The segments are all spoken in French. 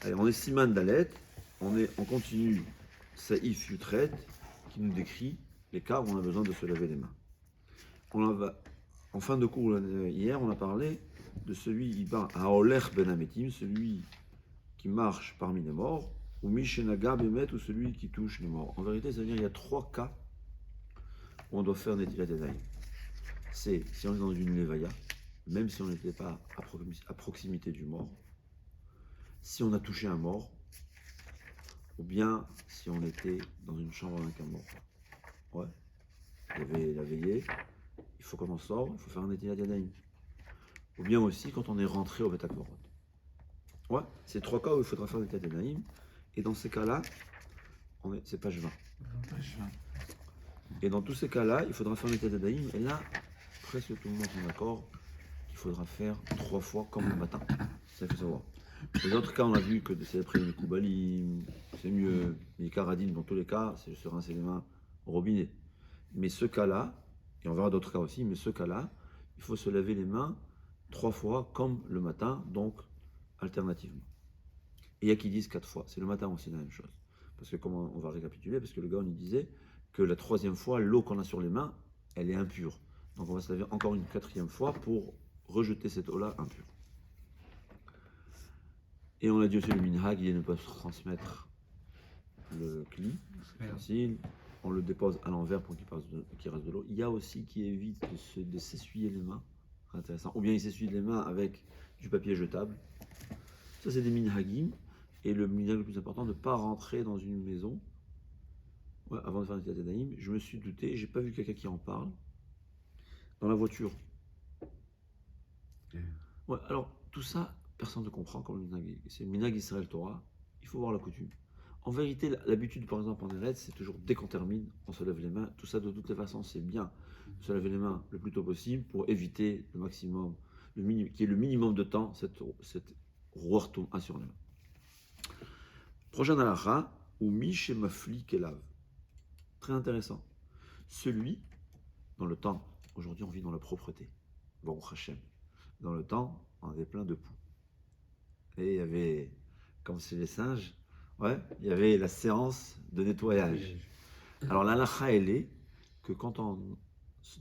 Allez, on est Siman Dalet, on continue Saïf Yutret, qui nous décrit les cas où on a besoin de se laver les mains. En fin de cours hier, on a parlé de celui à Oler Ben Ametim, celui qui marche parmi les morts, ou Mishenaga Bemet, ou celui qui touche les morts. En vérité, ça veut dire qu'il y a 3 cas où on doit faire Netilat Yadayim. C'est si on est dans une levaya, même si on n'était pas à proximité du mort, si on a touché un mort, ou bien si on était dans une chambre avec un mort. Ouais, il y avait la veillée, il faut qu'on en sorte, il faut faire un Netilat Yadayim. Ou bien aussi quand on est rentré au Beth HaKvorot. Ouais, c'est 3 cas où il faudra faire Netilat Yadayim. Et dans ces cas-là, c'est page 20. Et dans tous ces cas-là, il faudra faire Netilat Yadayim. Et là, presque tout le monde est d'accord qu'il faudra faire 3 fois comme le matin. Ça, il faut savoir. Les autres cas, on a vu que c'est après les Koubalim, c'est mieux. Les Karadim, dans tous les cas, c'est se rincer les mains au robinet. Mais ce cas-là, et on verra d'autres cas aussi, mais ce cas-là, il faut se laver les mains 3 fois comme le matin, donc alternativement. Et il y a qui disent 4 fois. C'est le matin aussi la même chose. Parce que comment on va récapituler, parce que le gars, on lui disait que la 3e fois, l'eau qu'on a sur les mains, elle est impure. Donc on va se laver encore une 4e fois pour rejeter cette eau-là impure. Et on a dit aussi le minhag, il ne peut pas se transmettre le kli, c'est facile. On le dépose à l'envers pour qu'il reste de l'eau. Il y a aussi qui évite de s'essuyer les mains, c'est intéressant. Ou bien il s'essuie les mains avec du papier jetable. Ça c'est des minhagim. Et le minhag le plus important, de ne pas rentrer dans une maison. Ouais, avant de faire Netilat Yadayim, je me suis douté, j'ai pas vu quelqu'un qui en parle. Dans la voiture. Ouais, alors tout ça, personne ne comprend comme le minhag. C'est le minhag Israël Torah. Il faut voir la coutume. En vérité, l'habitude, par exemple, en Eretz, c'est toujours dès qu'on termine, on se lève les mains. Tout ça, de toutes les façons, c'est bien de se laver les mains le plus tôt possible pour éviter le maximum, qu'il y ait le minimum de temps, cette roar touma sur les mains. Prochaine halakha, ou mish et mafli kelav. Très intéressant. Celui, dans le temps, aujourd'hui on vit dans la propreté. Bon, Hachem. Dans le temps, on avait plein de poux. Et il y avait, comme chez les singes, ouais, il y avait la séance de nettoyage. Alors la halakha, elle est que quand on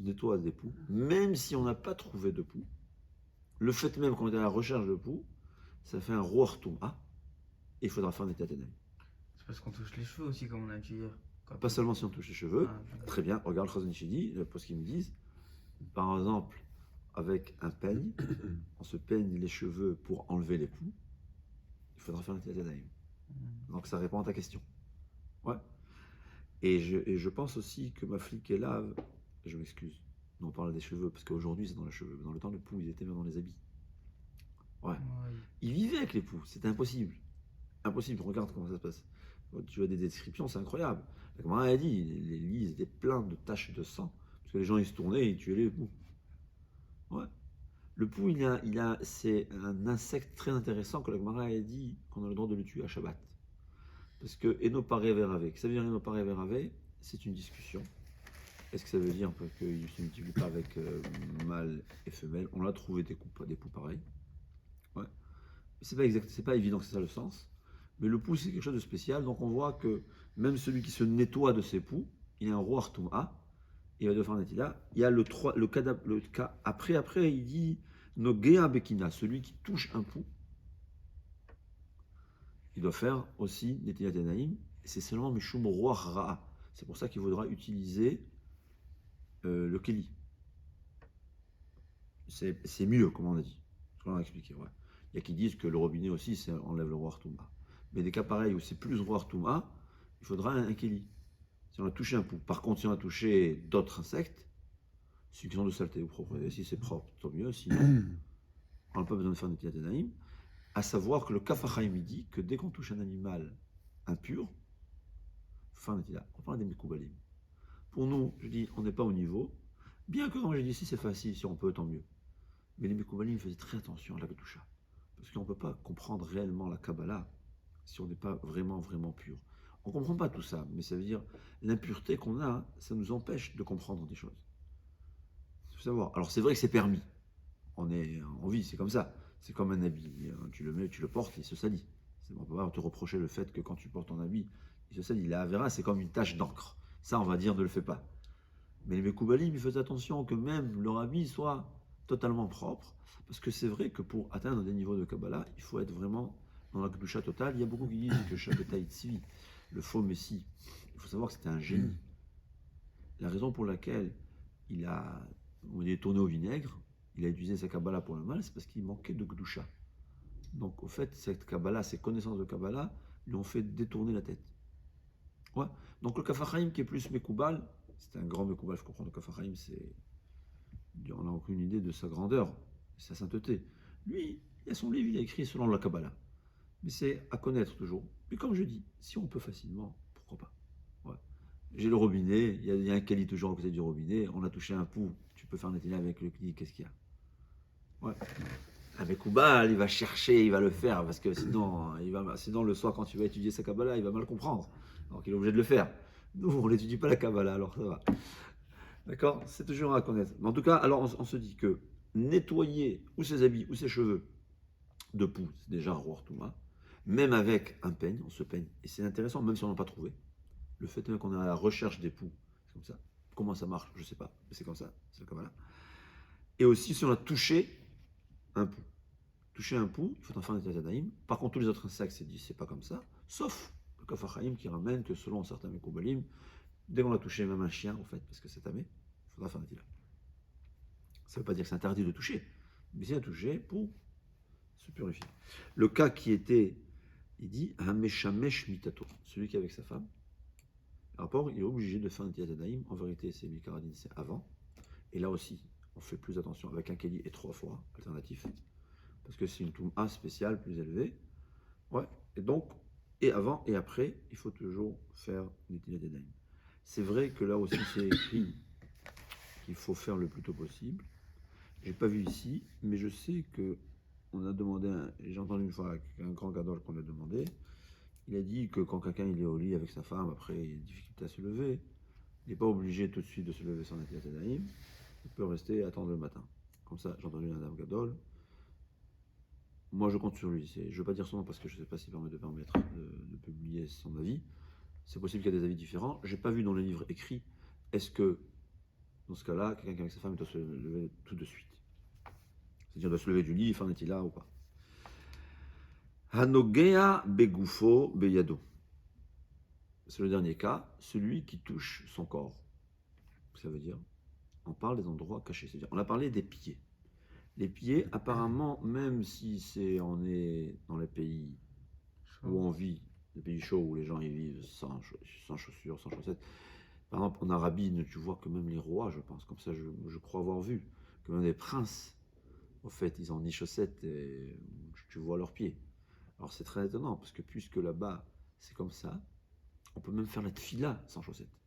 nettoie des poux, même si on n'a pas trouvé de poux, le fait même qu'on est à la recherche de poux, ça fait un roar touma, et il faudra faire un Netilat Yadayim. C'est parce qu'on touche les cheveux aussi, comme on a dit hier. Pas seulement si on touche les cheveux, très bien, regarde le Chazon Ish dit, parce qu'ils me disent, par exemple, avec un peigne, on se peigne les cheveux pour enlever les poux, il faudra faire un Netilat Yadayim. Donc ça répond à ta question. Ouais. Et je pense aussi que ma flic est là, je m'excuse, on parle des cheveux, parce qu'aujourd'hui c'est dans les cheveux, dans le temps le poux, ils étaient même dans les habits. Ouais. Ils vivaient avec les poux, c'était impossible. Impossible, regarde comment ça se passe. Tu as des descriptions, c'est incroyable. La Gemara a dit, les lits étaient pleins de taches de sang, parce que les gens ils se tournaient et ils tuaient les poux. Ouais. Le poux, c'est un insecte très intéressant que la Gemara a dit qu'on a le droit de le tuer à Shabbat. Parce que Eno paré verave, ça veut dire Eno paré verave, c'est une discussion. Est-ce que ça veut dire qu'il ne se multiplie pas avec mâle et femelle? On l'a trouvé des poux pareils. Ouais. C'est pas exact, c'est pas évident que c'est ça le sens. Mais le poux, c'est quelque chose de spécial. Donc on voit que même celui qui se nettoie de ses poux, il y a un roi Touma, il va devoir faire un netila. Il y a le cas après, il dit Nogea Bekina, celui qui touche un poux, il doit faire aussi Netilat Yadayim. C'est seulement Mishum Roi Ra'a. C'est pour ça qu'il faudra utiliser le Keli. C'est mieux, comme on a dit. Ce qu'on a expliqué. Ouais. Il y a qui disent que le robinet aussi, enlève le roi Touma. Mais des cas pareils où c'est plus roi Touma, il faudra un Keli. Si on a touché un poux. Par contre, si on a touché d'autres insectes, ceux qui sont de saleté ou propre, si c'est propre, tant mieux. Sinon, on n'a pas besoin de faire Netilat Yadayim. À savoir que le Kaf HaChaim dit que dès qu'on touche un animal impur, fin Netilat. On parle des Mekoubalim. Pour nous, je dis, on n'est pas au niveau. Bien que, comme je dis, si c'est facile, si on peut, tant mieux. Mais les Mekoubalim faisaient très attention à la Kedusha. Parce qu'on ne peut pas comprendre réellement la Kabbalah si on n'est pas vraiment, vraiment pur. On ne comprend pas tout ça, mais ça veut dire l'impureté qu'on a, ça nous empêche de comprendre des choses. Il faut savoir. Alors c'est vrai que c'est permis. On vit, c'est comme ça. C'est comme un habit. Tu le mets, tu le portes, il se salit. On ne peut pas te reprocher le fait que quand tu portes ton habit, il se scelle, il est Avera, c'est comme une tache d'encre. Ça, on va dire, ne le fais pas. Mais les Mekoubalim, ils faisaient attention que même leur habit soit totalement propre, parce que c'est vrai que pour atteindre des niveaux de Kabbalah, il faut être vraiment dans la Kedusha totale. Il y a beaucoup qui disent que Shabbatai Tzvi, le faux Messie, il faut savoir que c'était un génie. La raison pour laquelle on est tourné au vinaigre, il a utilisé sa Kabbalah pour le mal, c'est parce qu'il manquait de Kedusha. Donc, au fait, cette Kabbalah, ces connaissances de Kabbalah, lui ont fait détourner la tête. Ouais. Donc, le Kaf HaChaim qui est plus Mekoubal, c'est un grand Mekoubal, il faut comprendre. Le Kaf HaChaim, on n'a aucune idée de sa grandeur, de sa sainteté. Lui, il a son livre, il a écrit selon la Kabbalah. Mais c'est à connaître toujours. Mais comme je dis, si on peut facilement, pourquoi pas. Ouais. J'ai le robinet, il y a un cali toujours à côté du robinet, on a touché un pouls, tu peux faire un étayage avec le cli, qu'est-ce qu'il y a? Ouais. Avec Koubal, il va chercher, il va le faire, parce que sinon le soir, quand tu vas étudier sa Kabbalah, il va mal comprendre. Donc il est obligé de le faire. Nous, on n'étudie pas la Kabbalah, alors ça va. D'accord? C'est toujours à connaître. Mais en tout cas, alors on se dit que nettoyer ou ses habits ou ses cheveux de poux, c'est déjà un roi Touma. Même avec un peigne, on se peigne. Et c'est intéressant, même si on n'a pas trouvé. Le fait même qu'on est à la recherche des poux, c'est comme ça. Comment ça marche, je ne sais pas. Mais c'est comme ça, c'est le Kabbalah. Et aussi, si on a touché un pouls. Toucher un pouls, il faut en faire un Tazadaïm. Par contre, tous les autres insectes, c'est pas comme ça. Sauf le Kaf HaChaim qui ramène que selon certains Mekoubalim, dès qu'on a touché même un chien, en fait, parce que c'est tamé, il faudra faire un Tila. Ça ne veut pas dire que c'est interdit de toucher, mais c'est à toucher pour se purifier. Le cas qui était, il dit, Hameshamesh mitato, celui qui est avec sa femme, rapport, il est obligé de faire un Tazadaïm. En vérité, c'est Mikaradin, c'est avant. Et là aussi, on fait plus attention avec un Keli et 3 fois, alternatif. Parce que c'est une Touma spéciale, plus élevée. Ouais. Et donc, et avant et après, il faut toujours faire l'Itilat Yadayim. C'est vrai que là aussi, c'est écrit qu'il faut faire le plus tôt possible. J'ai pas vu ici, mais je sais que on a demandé, j'ai entendu une fois un grand gadol qu'on a demandé, il a dit que quand quelqu'un il est au lit avec sa femme, après il a une difficulté à se lever, il n'est pas obligé tout de suite de se lever sans l'Itilat Yadayim, il peut rester et attendre le matin. Comme ça, j'ai entendu un dame gadol. Moi, je compte sur lui. Je ne veux pas dire son nom parce que je ne sais pas s'il permet de publier son avis. C'est possible qu'il y ait des avis différents. Je n'ai pas vu dans le livre écrit, est-ce que, dans ce cas-là, quelqu'un qui est avec sa femme doit se lever tout de suite. C'est-à-dire doit se lever du lit, faire est-il là ou pas. Hanogea begufo beyado. C'est le dernier cas, celui qui touche son corps. Ça veut dire, on parle des endroits cachés. C'est-à-dire, on a parlé des pieds. Les pieds, apparemment, même si on est dans les pays où on vit, les pays chauds où les gens y vivent sans chaussures, sans chaussettes. Par exemple, en Arabie, tu vois que même les rois, je pense, comme ça je crois avoir vu, que même les princes, au fait, ils ont ni chaussettes et tu vois leurs pieds. Alors c'est très étonnant, parce que puisque là-bas, c'est comme ça, on peut même faire la tfila sans chaussettes.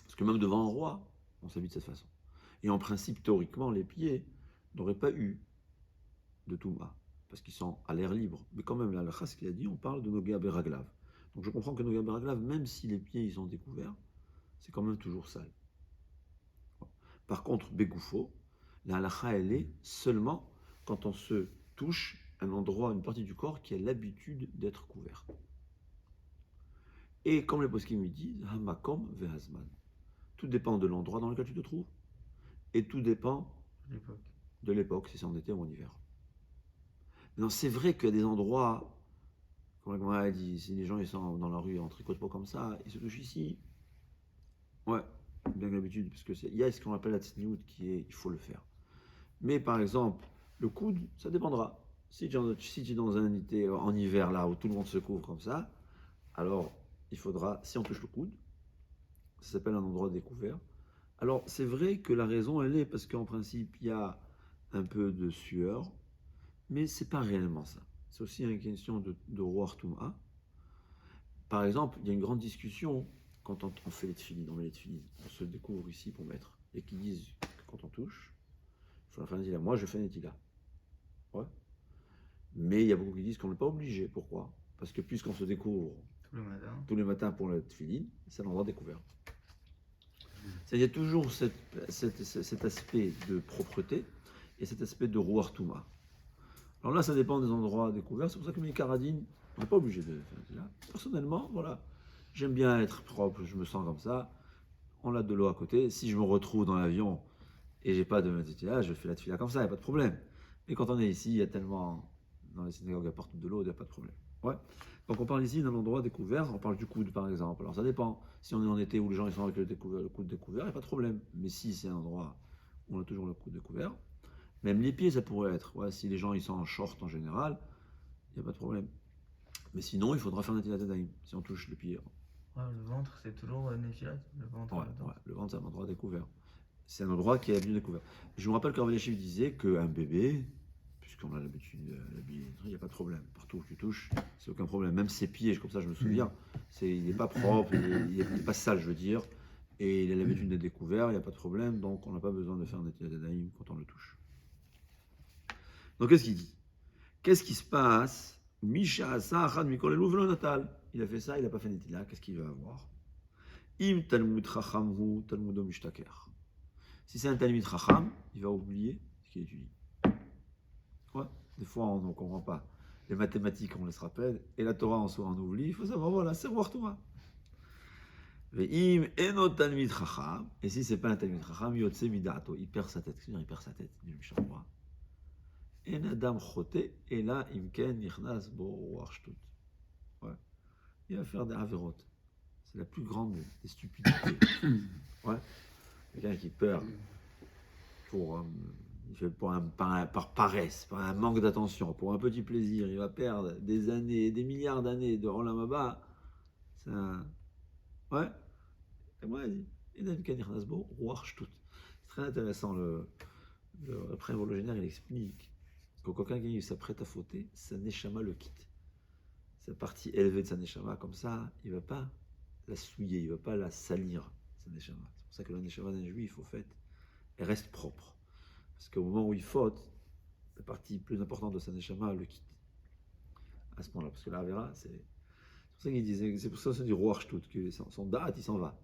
Parce que même devant un roi, on s'habille de cette façon. Et en principe, théoriquement, les pieds n'auraient pas eu de Touma, parce qu'ils sont à l'air libre. Mais quand même, là, le Khas qui a dit, on parle de Nogea Beraglav. Donc je comprends que Nogea Beraglav, même si les pieds ils sont découverts, c'est quand même toujours sale. Par contre, Begoufo, la halakha, elle est seulement quand on se touche un endroit, une partie du corps qui a l'habitude d'être couverte. Et comme les poskim me disent, Hamakom vehazman. Tout dépend de l'endroit dans lequel tu te trouves, et tout dépend de l'époque, si c'est en été ou en hiver. Non, c'est vrai qu'il y a des endroits, comme on a dit, si les gens ils sont dans la rue en tricote-peau comme ça, ils se touchent ici. Ouais, bien que d'habitude, parce qu'il y a ce qu'on appelle la tsniout qui est, il faut le faire. Mais par exemple, le coude, ça dépendra. Si tu es dans un été en hiver là où tout le monde se couvre comme ça, alors il faudra, si on touche le coude, ça s'appelle un endroit découvert. Alors c'est vrai que la raison elle est parce qu'en principe il y a un peu de sueur, mais c'est pas réellement ça. C'est aussi une question de roi Touma. Par exemple, il y a une grande discussion quand on fait les tefilines, on met les tefilines, on se découvre ici pour mettre, et qui disent que quand on touche, il faut la faire netila. Moi, je fais netila. Ouais. Mais il y a beaucoup qui disent qu'on n'est pas obligé. Pourquoi? Parce que puisqu'on se découvre tous les matins pour la tefilin, c'est l'endroit découvert. Il y a toujours cet aspect de propreté et cet aspect de roi Touma. Alors là, ça dépend des endroits découverts. C'est pour ça que les Karadines, On n'est pas obligé de faire Netilah. Personnellement, voilà, j'aime bien être propre, je me sens comme ça. On a de l'eau à côté. Si je me retrouve dans l'avion et j'ai pas de Netilah, je fais la tefila comme ça, il n'y a pas de problème. Mais quand on est ici, il y a tellement, dans les synagogues, il y a partout de l'eau, il n'y a pas de problème. Ouais. Donc on parle ici d'un endroit découvert, on parle du coude par exemple. Alors ça dépend. Si on est en été où les gens ils sont avec le coude découvert, il n'y a pas de problème. Mais si c'est un endroit où on a toujours le coude découvert, même les pieds ça pourrait être. Ouais, si les gens ils sont en short en général, il n'y a pas de problème. Mais sinon, il faudra faire Netilat Yadayim si on touche le pied. Ouais, le ventre, c'est toujours Nefilat, le ventre. Ouais, le ventre c'est un endroit découvert. C'est un endroit qui est bien découvert. Je me rappelle qu'Rav Eliashiv disait qu'un bébé, puisqu'on a l'habitude de l'habiller, il n'y a pas de problème. Partout où tu touches, c'est aucun problème. Même ses pieds, comme ça je me souviens, il n'est pas propre, il n'est pas sale, je veux dire. Et il a l'habitude d'être découvert, il n'y a pas de problème. Donc on n'a pas besoin de faire un Netilat Yadayim quand on le touche. Donc qu'est-ce qu'il dit? Qu'est-ce qui se passe? Misha Asa Achad Mikol Elul Velo Natal. Il a fait ça, il n'a pas fait Netilat. Qu'est-ce qu'il va avoir? Im Talmud Chachamhu Talmudo Mishtaker. Si c'est un Talmud Chacham, il va oublier ce qu'il étudie. Ouais, des fois on ne comprend pas. Les mathématiques, on se rappelle, et la Torah en soi on oublie. Il faut savoir, voilà, c'est voir Torah. Ve'im eno Talmud Chacham. Et si c'est pas un Talmud Chacham, Yotse Midato. Il perd sa tête. Qu'est-ce que il perd sa tête? Il Mishnah. En Adam Chote, et là, Imken Nichnas Bo Warshtut. Ouais. Il va faire des avérotes. C'est la plus grande des stupidités. Ouais. Quelqu'un qui perd il fait par paresse, par un manque d'attention, pour un petit plaisir, il va perdre des années, des milliards d'années de Olam Haba. C'est un. Ouais. Et moi, il dit Imken Nichnas Bo Warshtut. C'est très intéressant. Le prévologénaire, il explique. Quand quelqu'un qui s'apprête à fauter, sa neshama le quitte. Sa partie élevée de sa neshama, comme ça, il ne va pas la souiller, il ne va pas la salir, sa neshama. C'est pour ça que la neshama d'un juif, au fait, elle reste propre. Parce qu'au moment où il faute, la partie plus importante de sa neshama le quitte. À ce moment-là, parce que la Avera, c'est pour ça qu'il disait, c'est pour ça que c'est du roi Shtut, que son date, il s'en va.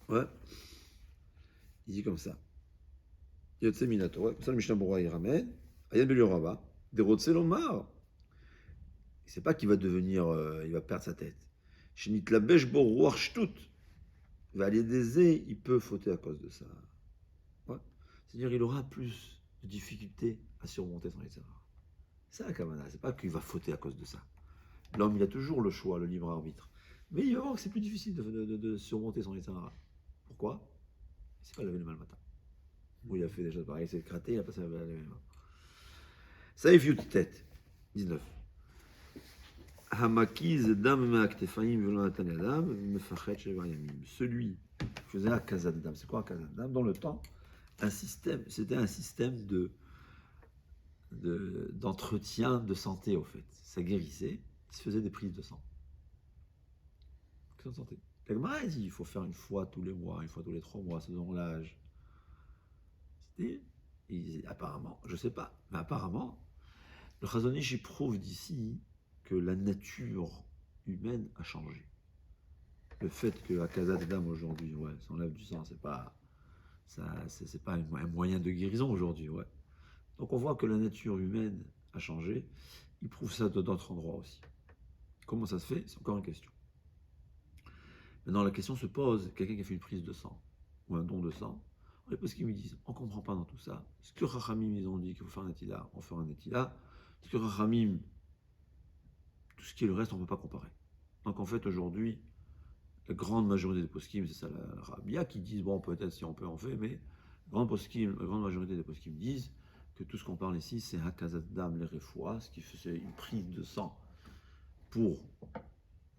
Ouais. Il dit comme ça. Yotse Minatora, comme ça le Mishnah Bora il ramène, Ayan Beliorava, des Rotselomar. C'est pas qu'il va devenir, il va perdre sa tête. Shenit la besh bo ruach shtut. Il va aller des il peut fauter à cause de ça. Ouais. C'est-à-dire il aura plus de difficultés à surmonter son etc. C'est la Kavana, c'est pas qu'il va fauter à cause de ça. L'homme, il a toujours le choix, le libre arbitre. Mais il va voir que c'est plus difficile de surmonter son etc. Pourquoi? C'est pas lever le mal matin. Où il a fait des choses pareilles, il s'est gratté, il a passé la même. Saïf Yutet, 19. Hamakiz dam me'aktefaim velo natan yadam mefachet shevar yamim. Celui qui faisait un kazad dam, c'est quoi un kazad dam? Dans le temps, c'était un système d'entretien de santé, au fait. Ça guérissait, il se faisait des prises de sang. Question de santé. La Gemara dit il faut faire une fois tous les mois, une fois tous les 3 mois, selon l'âge. Apparemment, je ne sais pas, mais apparemment, le Chazon Ish prouve d'ici que la nature humaine a changé. Le fait que la Kazat Dam aujourd'hui, ouais, s'enlève du sang, c'est pas un moyen de guérison aujourd'hui, ouais. Donc on voit que la nature humaine a changé. Il prouve ça de d'autres endroits aussi. Comment ça se fait? C'est encore une question. Maintenant la question se pose, quelqu'un qui a fait une prise de sang ou un don de sang. Parce qu'ils me disent, on ne comprend pas dans tout ça. Ce que Rachamim, ils ont dit qu'il faut faire un Netila, on fait un Netila. Ce que Rachamim, tout ce qui est le reste, on ne peut pas comparer. Donc en fait, aujourd'hui, la grande majorité des poskim, c'est ça la Rabia, qui disent, bon, peut-être si on peut en faire, mais la grande majorité des poskim disent que tout ce qu'on parle ici, c'est Hakazat Dam, les Refoua, ce qui fait une prise de sang pour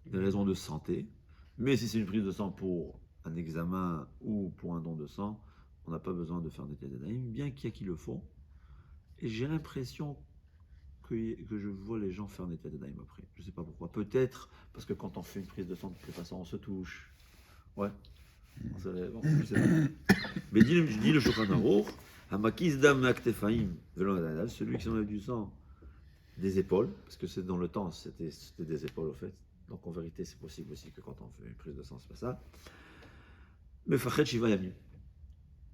des raisons de santé. Mais si c'est une prise de sang pour un examen ou pour un don de sang, on n'a pas besoin de faire des Tadanaïm, bien qu'il y a qui le font. Et j'ai l'impression que je vois les gens faire des Tadanaïm après. Je ne sais pas pourquoi. Peut-être parce que quand on fait une prise de sang, de toute façon, on se touche. Ouais. Bon, je sais pas. Mais dit le Shulchan Aruch, Hamakiz dam aktefaim, celui qui s'enlève du sang des épaules, parce que c'est dans le temps, c'était des épaules au fait. Donc en vérité, c'est possible aussi que quand on fait une prise de sang, c'est pas ça. Mais Fachet Shiva Yamim.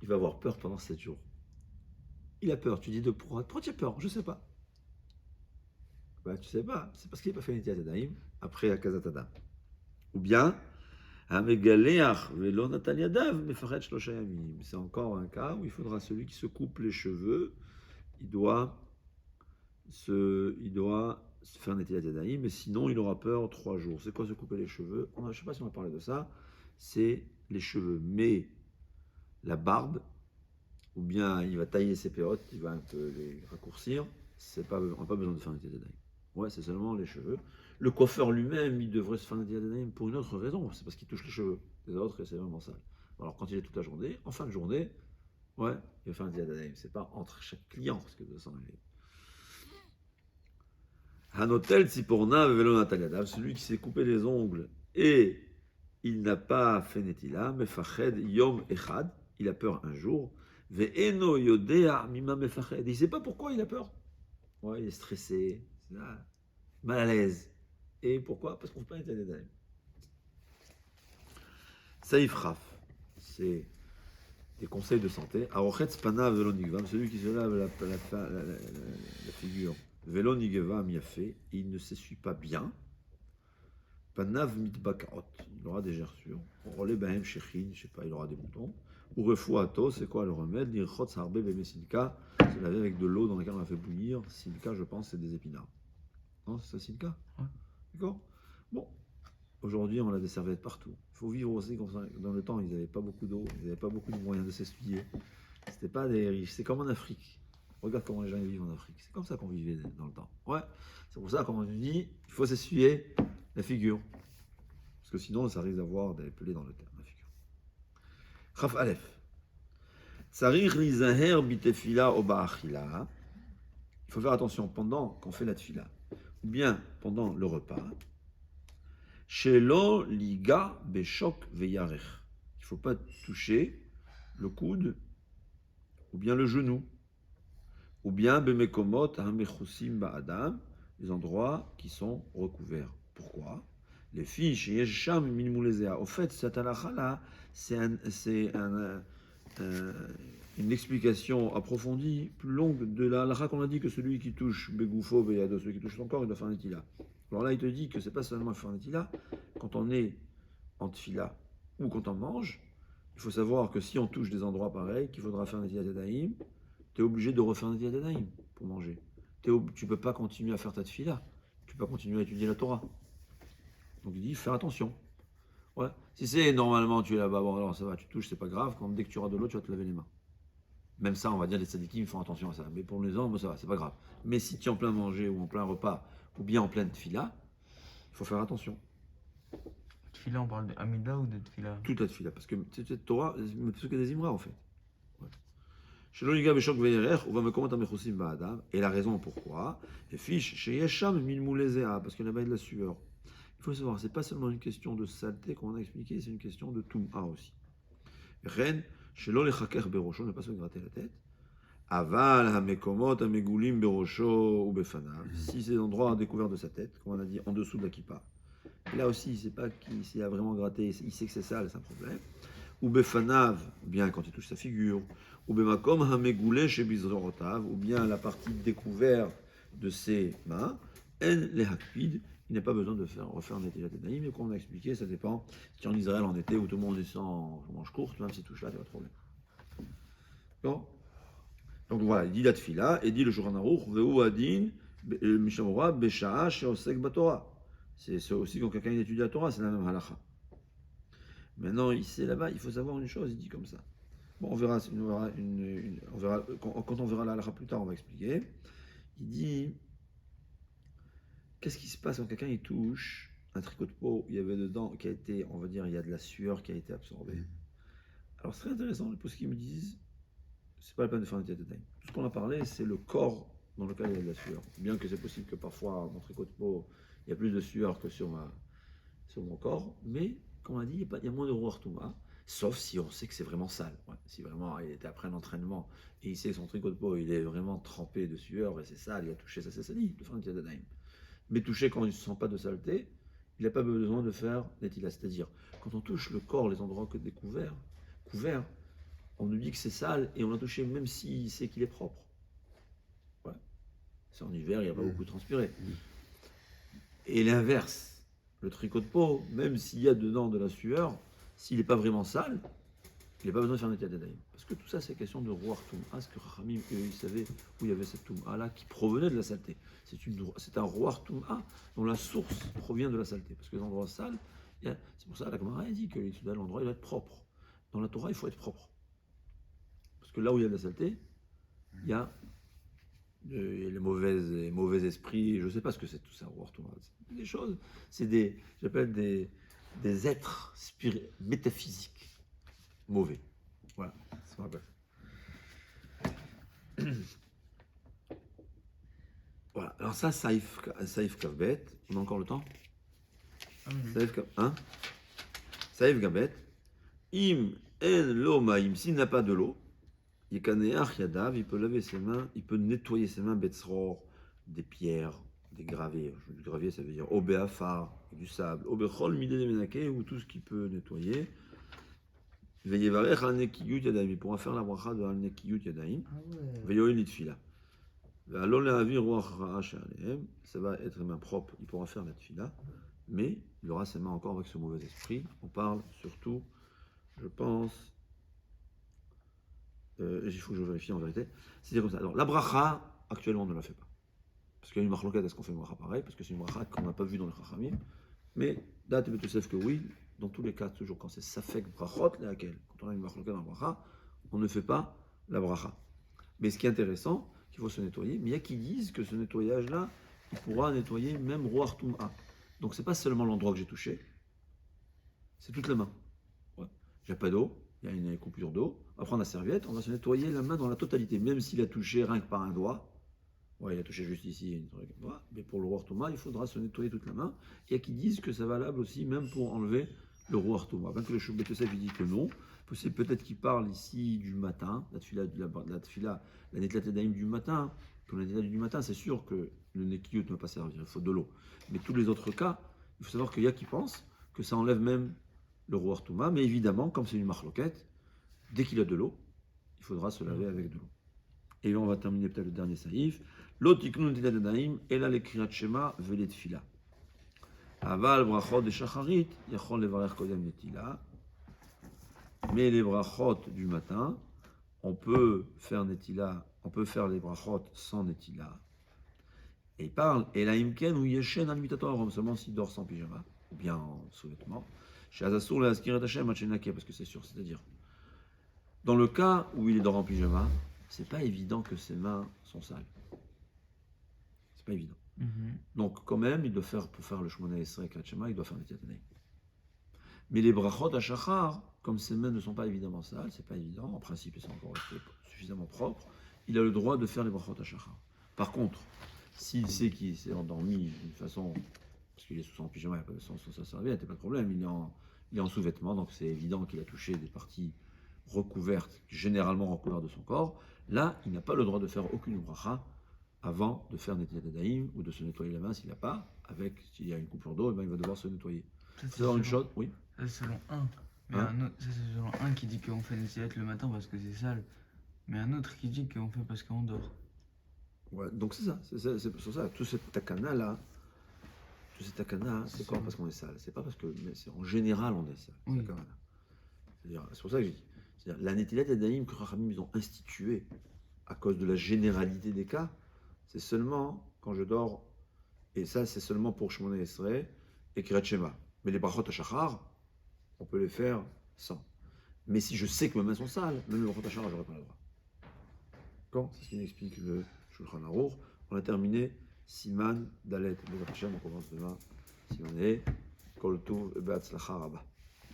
Il va avoir peur pendant 7 jours. Il a peur. Tu dis pourquoi tu as peur? Je ne sais pas. Bah, tu sais pas, c'est parce qu'il n'a pas fait Netilat Yadayim après Akazat Adam. Ou bien, Amegaleach velo natan yadav mefaret shlosha yamim. C'est encore un cas où il faudra celui qui se coupe les cheveux, il doit se faire Netilat Yadayim, mais sinon il aura peur 3 jours. C'est quoi se couper les cheveux? Je ne sais pas si on va parler de ça. C'est les cheveux, mais la barbe, ou bien il va tailler ses péotes, il va un peu les raccourcir. On n'a pas besoin de faire Netilat Yadayim. Ouais, c'est seulement les cheveux. Le coiffeur lui-même, il devrait se faire Netilat Yadayim pour une autre raison. C'est parce qu'il touche les cheveux des autres et c'est vraiment sale. Alors quand il est toute la journée, en fin de journée, ouais, il va faire Netilat Yadayim. C'est pas entre chaque client, parce que de ça, il est... Hanotel Tziporna Velo Nataliadav, celui qui s'est coupé les ongles et il n'a pas fait Netila, Mefached Yom Echad, il a peur un jour, Ve'eno Yodea Mima Mefached, il ne sait pas pourquoi il a peur. Ouais, il est stressé, mal à l'aise. Et pourquoi? Parce qu'on ne fait pas Netila Yadayim. Saïf Raf, c'est des conseils de santé. Arochetz Panav Velo Nigvam, celui qui se lave la figure. Velo Nigeva Miafé, il ne s'essuie pas bien. Panav Mitbakaot, il aura des gerçures. Role Bahem Shechin, je sais pas, il aura des boutons. Ou Refuato, c'est quoi le remède? Nirchot Sarbe Bebe Silka, c'est laver avec de l'eau dans laquelle on a fait bouillir. Silka, je pense, c'est des épinards. Non, c'est ça Silka? Ouais. D'accord? Bon, aujourd'hui, on a des serviettes partout. Il faut vivre aussi comme ça. Dans le temps, ils n'avaient pas beaucoup d'eau, ils n'avaient pas beaucoup de moyens de s'essuyer. C'était pas des riches, c'est comme en Afrique. Regarde comment les gens vivent en Afrique. C'est comme ça qu'on vivait dans le temps. Ouais. C'est pour ça qu'on nous dit il faut s'essuyer la figure. Parce que sinon, ça risque d'avoir des pelés dans la figure. Chaf Aleph. Sarich lizaher bitefila oba'achila. Il faut faire attention pendant qu'on fait la tefila, ou bien pendant le repas. Shelo liga beshok veyarech. Il ne faut pas toucher le coude ou bien le genou. Ou bien bemekomot hamechusim ba'adam, les endroits qui sont recouverts. Pourquoi? Les fiches yesham minmulezea. Au fait, cette halakha-là, c'est une explication approfondie, plus longue de la halakha qu'on a dit que celui qui touche begoufo beyado, celui qui touche son corps, il doit faire un netila. Alors là, il te dit que c'est pas seulement faire un netila, quand on est en tfila ou quand on mange, il faut savoir que si on touche des endroits pareils, qu'il faudra faire un netila tadaïm, tu es obligé de refaire un Netilat Yadayim pour manger. Tu ne peux pas continuer à faire ta tefila. Tu peux pas continuer à étudier la Torah. Donc il dit, fais attention. Ouais. Si c'est normalement, tu es là-bas, bon alors ça va, tu touches, c'est pas grave. Quand dès que tu auras de l'eau, tu vas te laver les mains. Même ça, on va dire, les tzadikim font attention à ça. Mais pour les hommes, ça va, c'est pas grave. Mais si tu es en plein manger ou en plein repas, ou bien en pleine tefila, il faut faire attention. Tefila, on parle de Amida ou de Tefila? Toute la tefila. Parce que cette Torah, c'est que des imra en fait. Et la raison pourquoi, les fiches chez Yesham milmoulezea, parce qu'il y en a de la sueur. Il faut savoir, c'est pas seulement une question de saleté qu'on a expliqué, c'est une question de toum'a aussi. Ren, chez l'olechaker berosho, ne pas se gratter la tête. Aval hamekomot hamegoulim berosho ou befanav. Si c'est l'endroit découvert de sa tête, comme on a dit, en dessous de la kippa. Là aussi, il sait pas s'il a vraiment gratté, il sait que c'est sale, c'est un problème. Ou befanav, bien quand il touche sa figure. Ou bemakom hamegoulé chez bizrorotav, ou bien la partie découverte de ses mains. En les hakpid, il n'a pas besoin de refaire un Netilat Yadayim, mais comme on a expliqué, ça dépend. Si tu es en Israël en été où tout le monde est sans manche courte, même si tu touches là, tu n'as pas de problème. Bon. Donc voilà, il dit la tefila et dit le Shulchan Aruch, ve'u adin mishamora besha'a she'osek batorah. C'est aussi quand quelqu'un étudie la Torah, c'est la même halakha. Maintenant, ici là-bas, il faut savoir une chose, il dit comme ça. Bon, on verra quand on verra la halakha plus tard, on va expliquer. Il dit, qu'est-ce qui se passe quand quelqu'un il touche un tricot de peau, il y avait dedans, qui a été, on va dire, il y a de la sueur qui a été absorbée. Alors c'est très intéressant, pour ce qu'ils me disent, c'est pas la peine de faire un Netilat Yadayim. Tout ce qu'on a parlé, c'est le corps dans lequel il y a de la sueur. Bien que c'est possible que parfois, mon tricot de peau, il y a plus de sueur que sur mon corps, mais comme on a dit, il y a moins de Ruach Touma, sauf si on sait que c'est vraiment sale. Ouais. Si vraiment il était après un entraînement et il sait que son tricot de peau il est vraiment trempé de sueur et c'est sale, il a touché ça, c'est sali, de faire un Netilat Yadayim. Mais toucher quand il ne se sent pas de saleté, il n'a pas besoin de faire Netilat. C'est-à-dire, quand on touche le corps, les endroits que couverts, on nous dit que c'est sale et on l'a touché même s'il sait qu'il est propre. Ouais. C'est en hiver, il n'y a pas beaucoup transpiré. Et l'inverse, le tricot de peau, même s'il y a dedans de la sueur, s'il n'est pas vraiment sale, il n'y a pas besoin de faire Netilat Yadayim. Parce que tout ça, c'est question de Ruach Tum'a. Parce que Chachamim, ils savaient où il y avait cette Tum'a-là qui provenait de la saleté. C'est un Ruach Tum'a dont la source provient de la saleté. Parce que les endroits sales, c'est pour ça que la Gemara dit que l'endroit il doit être propre. Dans la Torah, il faut être propre. Parce que là où il y a de la saleté, il y a les mauvais esprits, je ne sais pas ce que c'est tout ça, c'est des choses, j'appelle des êtres métaphysiques mauvais. Voilà, c'est ce qu'on appelle. Voilà, alors ça, Saïf Kavbet, on a encore le temps? Saïf Kavbet, Im en lo maïm, s'il n'a pas de l'eau, il peut laver ses mains, il peut nettoyer ses mains, betzror, des pierres, des gravés. Du gravier, ça veut dire obéafar, du sable, obéchol midé menake, ou tout ce qu'il peut nettoyer. Veyevarech al nekiyut yadaim, il pourra faire la bracha de al nekiyut yadaim. Veyoel nitfila. Ve'alon le'avir ruach ra'ach alehem, ça va être les mains propres, il pourra faire la tfila, mais il aura ses mains encore avec ce mauvais esprit. On parle surtout, je pense. Il faut que je vérifie en vérité. C'est comme ça. Alors, la bracha, actuellement, on ne la fait pas. Parce qu'il y a une marloquette, est-ce qu'on fait une bracha pareil? Parce que c'est une bracha qu'on n'a pas vue dans le chachamim. Mais, date et Betosef que oui, dans tous les cas, toujours quand c'est safek brachot, laquelle, quand on a une marloquette dans la bracha, on ne fait pas la bracha. Mais ce qui est intéressant, qu'il faut se nettoyer. Mais il y a qui disent que ce nettoyage-là, il pourra nettoyer même Ruach Tum'a. Donc, c'est pas seulement l'endroit que j'ai touché, c'est toute la main. Ouais. J'ai pas d'eau. Il y a une coupure d'eau, on va prendre la serviette, on va se nettoyer la main dans la totalité, même s'il a touché rien que par un doigt. Ouais, il a touché juste ici, mais pour le Ruach Tum'a, il faudra se nettoyer toute la main. Il y a qui disent que c'est valable aussi, même pour enlever le Ruach Tum'a. Bien que le Shouchat Yosef dit que non, c'est peut-être qu'il parle ici du matin, la Netilat Yadayim du matin. Pour la Netilat du matin, c'est sûr que le Nekiyut ne va pas servir, il faut de l'eau. Mais tous les autres cas, il faut savoir qu'il y a qui pensent que ça enlève même le Ruach Tum'a, mais évidemment, comme c'est une marloquette, dès qu'il y a de l'eau, il faudra se laver avec de l'eau. Et là, on va terminer peut-être le dernier saïf. L'otiknun netilat yadayim, ela le kriyat shema velet tfila. Aval brachot de shacharit, yachol levarer kodem netila. Mais les brachot du matin, on peut faire netila, on peut faire les brachot sans netila. Et il parle, ela imken ou yeshen al mitator, seulement s'il dort sans pyjama, ou bien en sous-vêtements. Parce que c'est sûr, c'est-à-dire, dans le cas où il est en pyjama, c'est pas évident que ses mains sont sales. C'est pas évident. Donc, quand même, il doit faire, pour faire le Shemona Esrei Kratchema, il doit faire le Tiatanei. Mais les brachot à Shachar, comme ses mains ne sont pas évidemment sales, c'est pas évident, en principe, ils sont encore suffisamment propres, il a le droit de faire les brachot à Shachar. Par contre, s'il sait qu'il s'est endormi d'une façon. Parce qu'il est sous son pyjama, sans sa serviette, il n'y a pas de problème. Il est en sous-vêtements, donc c'est évident qu'il a touché des parties recouvertes, généralement recouvertes de son corps. Là, il n'a pas le droit de faire aucune bracha avant de faire Netilat Yadayim ou de se nettoyer la main s'il n'a pas. S'il y a une coupure d'eau, il va devoir se nettoyer. C'est une chose, oui. Ça, c'est selon un. Mais un autre, ça, c'est selon un qui dit qu'on fait Netilat le matin parce que c'est sale. Mais un autre qui dit qu'on fait parce qu'on dort. Ouais, donc c'est ça. C'est pour ça. Tout ce takana-là. C'est pas parce qu'on est sale, c'est pas parce que, mais c'est en général on est sale. Oui. C'est pour ça que je dis. C'est-à-dire, la Netilat Yadayim que Chachamim ils ont institué à cause de la généralité des cas, c'est seulement quand je dors, et ça c'est seulement pour Shemona Esrei et Kriyat Shema. Mais les brachot à Shachar, on peut les faire sans. Mais si je sais que mes mains sont sales, même les brachot à Shachar, j'aurais pas le droit. Quand c'est ce qui m'explique le Shulchan Aruch. On a terminé. Siman Dalet, on commence demain. Simané, Kol Tuv, et Be'atzlacha Rabba.